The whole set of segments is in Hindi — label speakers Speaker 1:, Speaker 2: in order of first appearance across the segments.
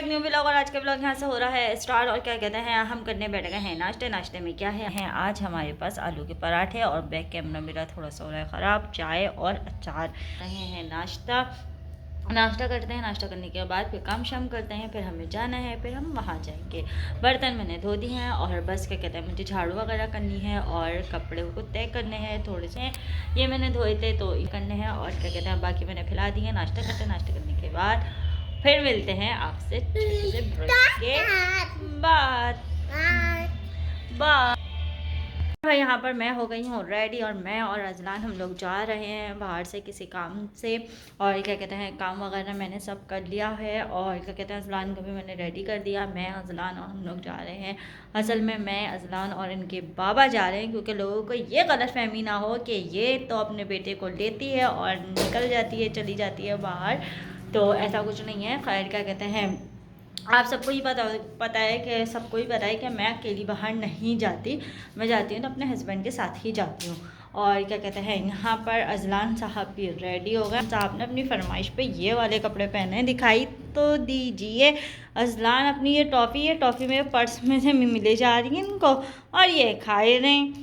Speaker 1: Back new vlog. और आज का व्लॉग यहाँ से हो रहा है स्टार्ट। और क्या कहते हैं, हम करने बैठ गए हैं नाश्ते में क्या है आज हमारे पास आलू के पराठे। और बैक कैमरा मेरा थोड़ा सा हो रहा है ख़राब। चाय और अचार रहे हैं। नाश्ता करते हैं। नाश्ता करने के बाद फिर काम शाम करते हैं। फिर हमें जाना है, फिर हम वहाँ जाएंगे। बर्तन मैंने धो दिए हैं और बस क्या कहते हैं, मुझे झाड़ू वगैरह करनी है और कपड़े को तय करने हैं थोड़े से। ये मैंने धोए थे तो ये करने हैं। और क्या कहते हैं, बाकी मैंने फैला दिए। नाश्ता करने के बाद फिर मिलते हैं आपसे छोटे से ब्रेक के बाद। भाई यहाँ पर मैं हो गई हूँ रेडी और मैं और अजलान हम लोग जा रहे हैं बाहर से किसी काम से। और क्या कहते हैं, काम वगैरह मैंने सब कर लिया है। और क्या कहते हैं, अजलान को भी मैंने रेडी कर दिया। मैं अजलान और हम लोग जा रहे हैं। असल में मैं अजलान और इनके बाबा जा रहे हैं, क्योंकि लोगों को ये गलतफहमी ना हो कि ये तो अपने बेटे को लेती है और निकल जाती है, चली जाती है बाहर। तो ऐसा कुछ नहीं है। खैर क्या कहते हैं, आप सबको ही पता है कि सबको ही पता है कि मैं अकेली बाहर नहीं जाती। मैं जाती हूँ तो अपने हस्बैंड के साथ ही जाती हूँ। और क्या कहते हैं, यहाँ पर अजलान साहब भी रेडी हो गए। साहब ने अपनी फरमाइश पे ये वाले कपड़े पहने, दिखाई तो दीजिए। अजलान अपनी ये टॉफ़ी मेरे पर्स में से मिले जा रही है इनको और ये खाए रहे हैं।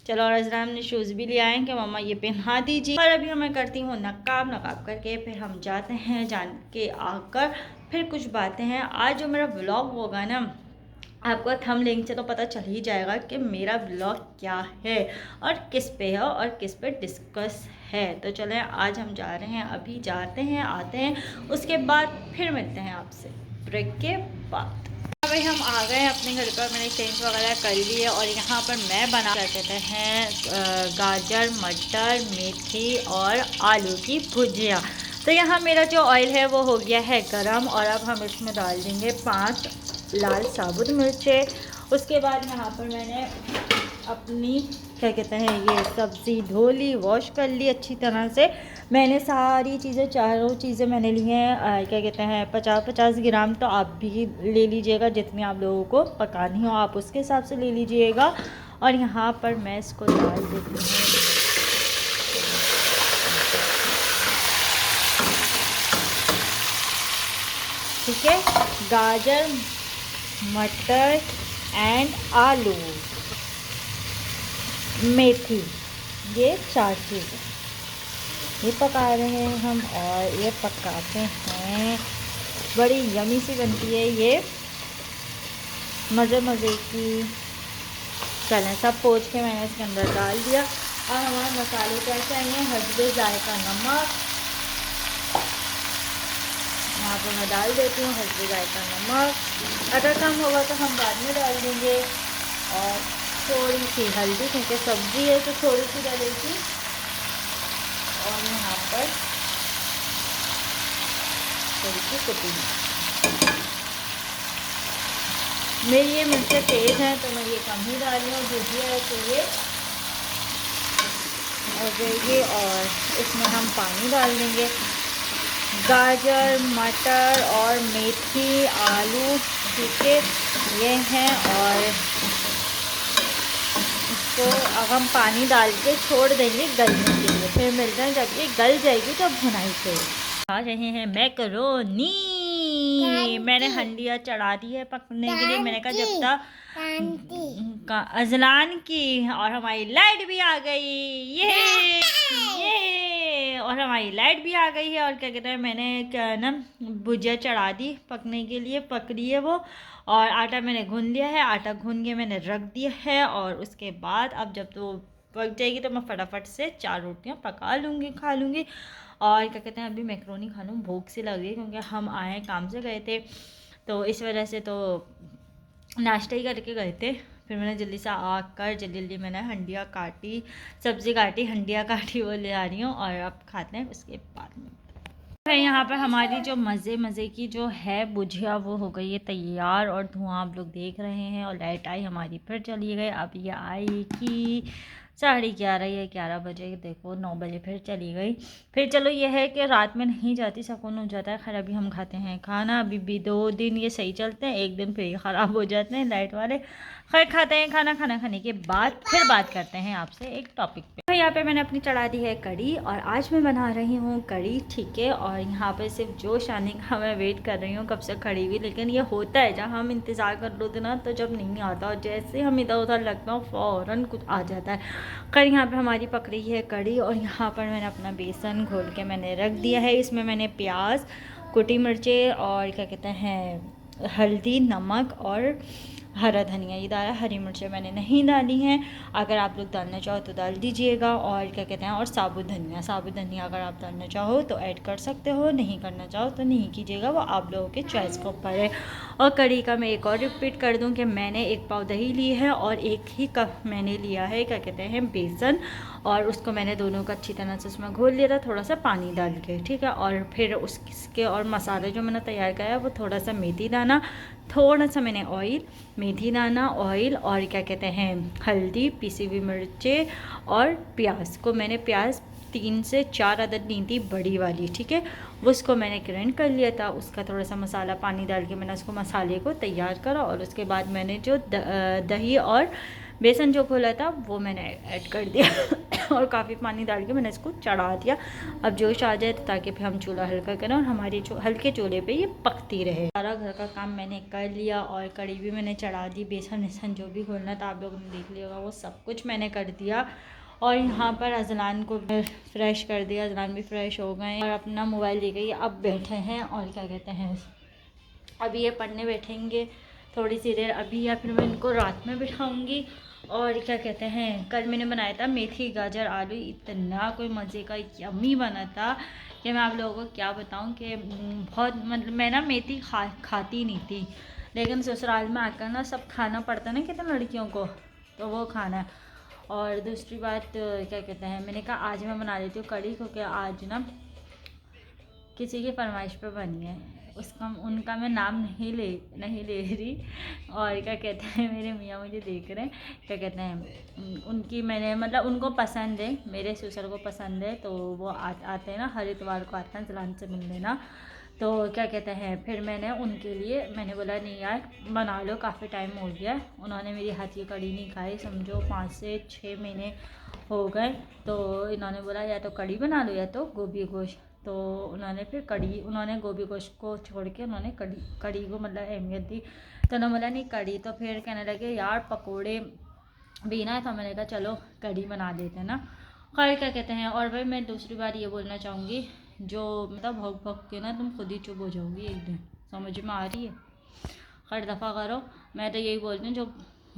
Speaker 1: चलो, और अजलान ने शूज़ भी ले आए कि मम्मा ये पहना दीजिए। और अभी मैं करती हूँ नकाब करके फिर हम जाते हैं। जान के आकर फिर कुछ बातें हैं। आज जो मेरा ब्लॉग होगा ना, आपको थंब लिंक से तो पता चल ही जाएगा कि मेरा ब्लॉग क्या है और किस पे है और किस पे डिस्कस है। तो चलें, आज हम जा रहे हैं, अभी जाते हैं, आते हैं, उसके बाद फिर मिलते हैं आपसे ब्रेक के बाद। भाई हम आ गए अपने घर पर, मैंने चेंज वगैरह कर ली है। और यहाँ पर मैं बना कहते हैं गाजर, मटर, मेथी और आलू की भुजिया। तो यहाँ मेरा जो ऑयल है वो हो गया है गरम। और अब हम इसमें डाल देंगे 5 लाल साबुत मिर्चें। उसके बाद यहाँ पर मैंने अपनी क्या कहते हैं ये सब्ज़ी धो ली, वॉश कर ली अच्छी तरह से। मैंने सारी चीज़ें, चारों चीज़ें मैंने ली हैं। क्या कहते हैं 50-50 ग्राम। तो आप भी ले लीजिएगा, जितनी आप लोगों को पकानी हो आप उसके हिसाब से ले लीजिएगा। और यहाँ पर मैं इसको डाल देती हूँ। ठीक है, गाजर, मटर एंड आलू, मेथी, ये 4 चीज़ें ये पका रहे हैं हम। और ये पकाते हैं, बड़ी यमी सी बनती है ये, मज़े की। चलें, सब पोंछ के मैंने इसके अंदर डाल दिया। और हमारे मसाले क्या चाहिए, हल्दी, जायका, नमक। यहाँ पर मैं डाल देती हूँ हल्दी, जायका, नमक। अगर कम होगा तो हम बाद में डाल देंगे। और थोड़ी सी हल्दी, क्योंकि सब्ज़ी है तो थोड़ी सी डालेगी। और यहाँ पर थोड़ी सी कुटी। मेरी ये मिर्चें तेज़ हैं तो मैं ये कम ही डाल रही हूँ। भुजिया है तो ये हो जाएगी। और इसमें हम पानी डाल देंगे। गाजर, मटर और मेथी, आलू, ठीक है, ये हैं। और इसको अब हम पानी डाल के छोड़ देंगे गलने के लिए। फिर मिलते हैं जब ये गल जाएगी तो भुनाई से। आ रहे हैं मैकरोनी। मैंने हंडिया चढ़ा दी है पकने के लिए। मैंने कहा जब तक अजलान की। और हमारी लाइट भी आ गई, ये और हमारी लाइट भी आ गई है। और क्या कहते हैं, मैंने क्या ना भुजिया चढ़ा दी पकने के लिए, पक रही है वो। और आटा मैंने गूंद लिया है, आटा गूंद के मैंने रख दिया है। और उसके बाद अब जब तो पक जाएगी तो मैं फटाफट से 4 रोटियां पका लूँगी, खा लूँगी। और क्या कहते हैं, अभी मैक्रोनी खा लूँ, भूख सी लग रही है, क्योंकि हम आए काम से गए थे तो इस वजह से तो नाश्ता ही करके गए थे। फिर मैंने जल्दी से आकर जल्दी मैंने हंडिया काटी, सब्ज़ी काटी, हंडिया काटी, वो ले आ रही हूँ। और अब खाते हैं उसके बाद में। यहाँ पर हमारी जो मज़े की जो है भुजिया वो हो गई है तैयार। और धुआं आप लोग देख रहे हैं। और लाइट आई हमारी, फिर चली गई। अब ये आएगी 11:30 या 11 बजे, देखो 9 बजे फिर चली गई। फिर चलो ये है कि रात में नहीं जाती, सुकून हो जाता है। खैर अभी हम खाते हैं खाना, अभी भी 2 दिन ये सही चलते हैं, एक दिन फिर ये ख़राब हो जाते हैं लाइट वाले। खैर खाते हैं खाना, खाना खाने के बाद फिर बात करते हैं आपसे एक टॉपिक पे। तो यहाँ पे मैंने अपनी चढ़ा दी है कढ़ी, और आज मैं बना रही हूँ कढ़ी, ठीक है। और यहाँ पे सिर्फ जोश आने का मैं वेट कर रही हूँ कब से खड़ी हुई, लेकिन ये होता है जब हम इंतज़ार कर लो ना, तो जब नहीं आता और जैसे हम इधर उधर लगता हूँ फ़ौरन कुछ आ जाता है। खैर यहाँ पे हमारी पक रही है कढ़ी, और यहाँ पर मैंने अपना बेसन घोल के मैंने रख दिया है। इसमें मैंने प्याज, कुटी मिर्चें और क्या कहते हैं हल्दी, नमक और हरा धनिया ये डाला। हरी मिर्चें मैंने नहीं डाली हैं, अगर आप लोग डालना चाहो तो डाल दीजिएगा। और क्या कहते हैं, और साबुत धनिया अगर आप डालना चाहो तो ऐड कर सकते हो, नहीं करना चाहो तो नहीं कीजिएगा, वो आप लोगों के चॉइस के ऊपर है। और कढ़ी का मैं एक और रिपीट कर दूं कि मैंने 1 पाव दही ली है और 1 ही कप मैंने लिया है क्या कहते हैं बेसन, और उसको मैंने दोनों को अच्छी तरह से उसमें घोल लिया था थोड़ा सा पानी डाल के, ठीक है। और फिर उसके और मसाले जो मैंने तैयार किया है वो थोड़ा सा मेथी दाना, थोड़ा सा मैंने ऑयल, मेथी दाना, ऑयल और क्या कहते हैं हल्दी, पिसी हुई मिर्चें और प्याज को मैंने 3 से 4 अदद ली थी बड़ी वाली, ठीक है। उसको मैंने ग्राइंड कर लिया था, उसका थोड़ा सा मसाला पानी डाल के मैंने उसको मसाले को तैयार करा। और उसके बाद मैंने जो दही और बेसन जो घोला था वो मैंने ऐड कर दिया और काफ़ी पानी डाल के मैंने इसको चढ़ा दिया। अब जोश आ जाए तो ताकि फिर हम चूल्हा हल्का करें और हमारी हल्के चूल्हे पे ये पकती रहे। सारा घर का काम मैंने कर लिया और कढ़ी भी मैंने चढ़ा दी, बेसन वेसन जो भी घोलना था आप लोगों ने देख लिया होगा वो सब कुछ मैंने कर दिया। और यहाँ पर अजलान को फ्रेश कर दिया, अजलान भी फ्रेश हो गए और अपना मोबाइल लेके ये अब बैठे हैं। और क्या कहते हैं अभी ये पढ़ने बैठेंगे थोड़ी सी देर अभी, या फिर मैं इनको रात में बिठाऊंगी। और क्या कहते हैं कल मैंने बनाया था मेथी गाजर आलू, इतना कोई मज़े का यम्मी बना था कि मैं आप लोगों को क्या बताऊं कि बहुत मतलब मैं ना मेथी खाती नहीं थी, लेकिन ससुराल में आकर ना सब खाना पड़ता ना कितने लड़कियों को, तो वो खाना। और दूसरी बात क्या कहते हैं मैंने कहा आज मैं बना लेती हूँ कढ़ी, क्योंकि आज ना किसी की फरमाइश पे बनी है, उसका उनका मैं नाम नहीं ले रही। और क्या कहते हैं मेरे मियाँ मुझे देख रहे हैं, क्या कहते हैं उनकी मैंने मतलब उनको पसंद है, मेरे ससुर को पसंद है, तो वो आते हैं ना हर इतवार को आते हैं जलान से मिल लेना। तो क्या कहते हैं फिर मैंने उनके लिए मैंने बोला नहीं यार बना लो, काफ़ी टाइम हो गया, उन्होंने मेरी हाथ की कढ़ी नहीं खाई समझो 5 से 6 महीने हो गए। तो इन्होंने बोला या तो कढ़ी बना लो या तो गोभी गोश्त, तो उन्होंने फिर उन्होंने गोभी गोश्त को छोड़ के उन्होंने कढ़ी को मतलब अहमियत दी। तो उन्होंने बोला नहीं कढ़ी, तो फिर कहने लगे यार पकोड़े भी ना, तो मैंने कहा चलो कढ़ी बना देते हैं ना। खैर क्या कहते हैं और भाई मैं दूसरी बार ये बोलना चाहूँगी, जो मतलब भग भग के ना तुम खुद ही चुप हो जाओगी एक दिन, समझ में आ रही है। खैर दफ़ा करो, मैं तो यही बोलती हूँ जो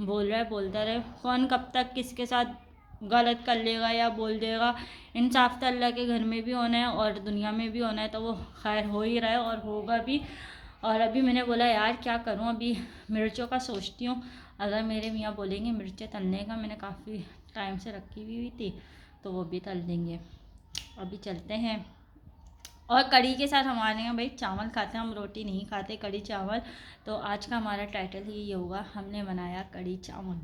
Speaker 1: बोल रहा है बोलता रहे, कौन कब तक किसके साथ गलत कर लेगा या बोल देगा। इंसाफ तो अल्लाह के घर में भी होना है और दुनिया में भी होना है, तो वो खैर हो ही रहा है और होगा भी। और अभी मैंने बोला यार क्या करूँ, अभी मिर्चों का सोचती हूँ, अगर मेरे मियाँ बोलेंगे मिर्चें तलने का, मैंने काफ़ी टाइम से रखी हुई थी तो वो भी तल देंगे। अभी चलते हैं। और कढ़ी के साथ हमारे यहाँ भाई चावल खाते हैं, हम रोटी नहीं खाते, कढ़ी चावल। तो आज का हमारा टाइटल ही ये होगा, हमने बनाया कढ़ी चावल।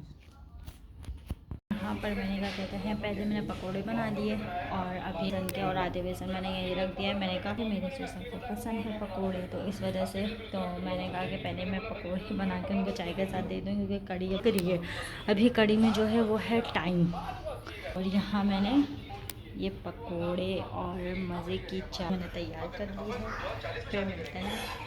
Speaker 1: यहाँ पर मैंने क्या कहते हैं पहले मैंने पकोड़े बना दिए और अभी रंग के और आधे बेसन मैंने यही रख दिया है। मैंने कहा कि मेरे ससुर को पसंद है पकोड़े, तो इस वजह से तो मैंने कहा कि पहले मैं पकोड़े बना के उनको चाय के साथ दे दूँ, क्योंकि कढ़ी है अभी कढ़ी में जो है वो है टाइम। और यहाँ मैंने ये पकोड़े और मज़े की चाय मैंने तैयार कर ली है। फिर मिलते हैं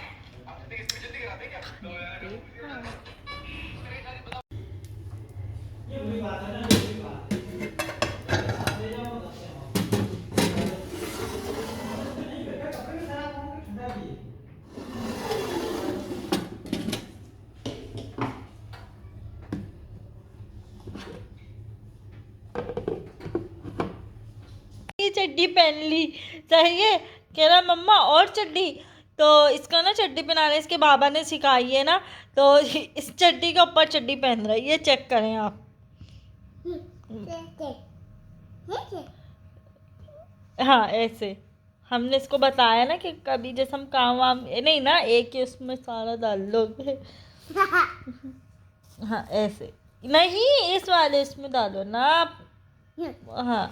Speaker 1: चड्डी पहन ली, सही है कह रहा मम्मा और चड्डी, तो इसका ना चड्डी पहनाने इसके बाबा ने सिखाई है ना, तो इस चड्डी के ऊपर चड्डी पहन रहा है, ये चेक करें आप। हाँ ऐसे हमने इसको बताया ना कि कभी जैसे हम काम वाम नहीं ना एक ही उसमें सारा डाल लोगे। हाँ ऐसे नहीं, इस वाले इसमें डालो ना आप। हाँ।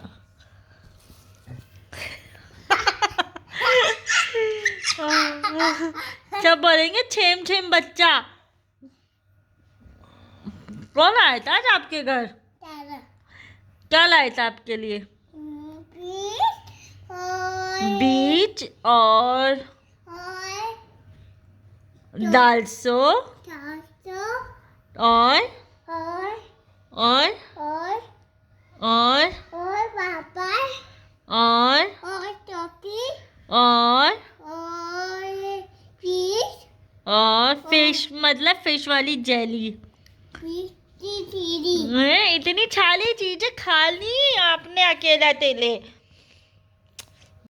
Speaker 1: सब बोलेंगे छेम छेम बच्चा। कौन आया था आज आपके घर? क्या लाया था आपके लिए? बीच और दालसो और और और
Speaker 2: पापा
Speaker 1: और
Speaker 2: टोपी
Speaker 1: और
Speaker 2: फिश
Speaker 1: और फिश मतलब फिश वाली जेली।
Speaker 2: दीदी
Speaker 1: इतनी छाली चीजें खा ली आपने अकेला तेले।